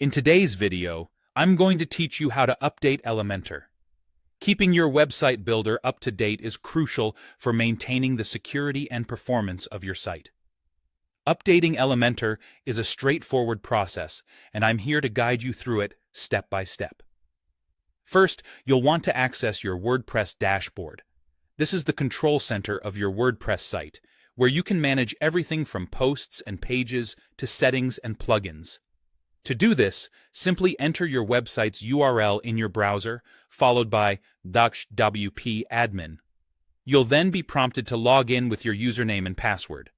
In today's video, I'm going to teach you how to update Elementor. Keeping your website builder up to date is crucial for maintaining the security and performance of your site. Updating Elementor is a straightforward process, and I'm here to guide you through it step by step. First, you'll want to access your WordPress dashboard. This is the control center of your WordPress site, where you can manage everything from posts and pages to settings and plugins. To do this, simply enter your website's URL in your browser, followed by -wp-admin. You'll then be prompted to log in with your username and password.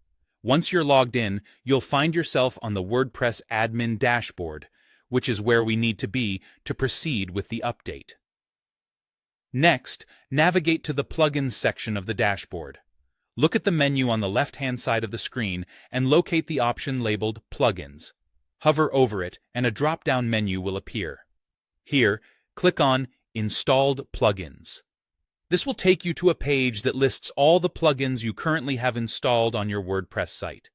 Once you're logged in, you'll find yourself on the WordPress admin dashboard, which is where we need to be to proceed with the update. Next, navigate to the Plugins section of the dashboard. Look at the menu on the left-hand side of the screen and locate the option labeled Plugins. Hover over it and a drop-down menu will appear. Here, click on Installed Plugins. This will take you to a page that lists all the plugins you currently have installed on your WordPress site.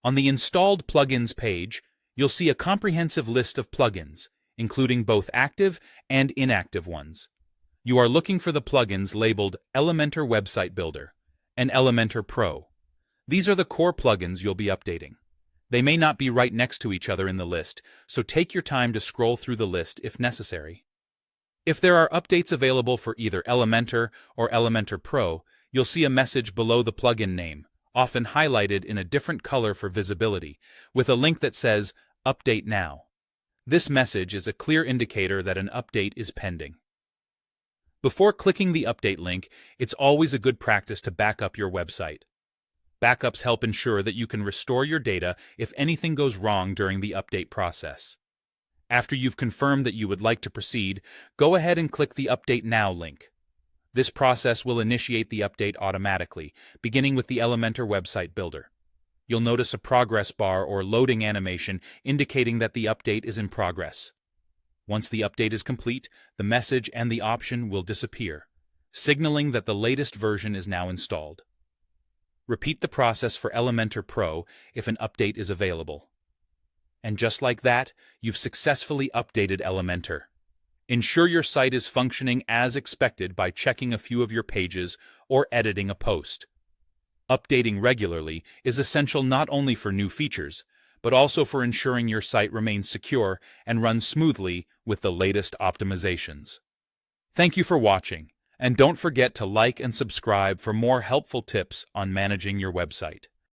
On the Installed Plugins page, you'll see a comprehensive list of plugins, including both active and inactive ones. You are looking for the plugins labeled Elementor Website Builder and Elementor Pro. These are the core plugins you'll be updating. They may not be right next to each other in the list, so take your time to scroll through the list if necessary. If there are updates available for either Elementor or Elementor Pro, you'll see a message below the plugin name, often highlighted in a different color for visibility, with a link that says, Update Now. This message is a clear indicator that an update is pending. Before clicking the update link, it's always a good practice to back up your website. Backups help ensure that you can restore your data if anything goes wrong during the update process. After you've confirmed that you would like to proceed, go ahead and click the Update Now link. This process will initiate the update automatically, beginning with the Elementor Website Builder. You'll notice a progress bar or loading animation indicating that the update is in progress. Once the update is complete, the message and the option will disappear, signaling that the latest version is now installed. Repeat the process for Elementor Pro if an update is available. And just like that, you've successfully updated Elementor. Ensure your site is functioning as expected by checking a few of your pages or editing a post. Updating regularly is essential not only for new features, but also for ensuring your site remains secure and runs smoothly with the latest optimizations. Thank you for watching, and don't forget to like and subscribe for more helpful tips on managing your website.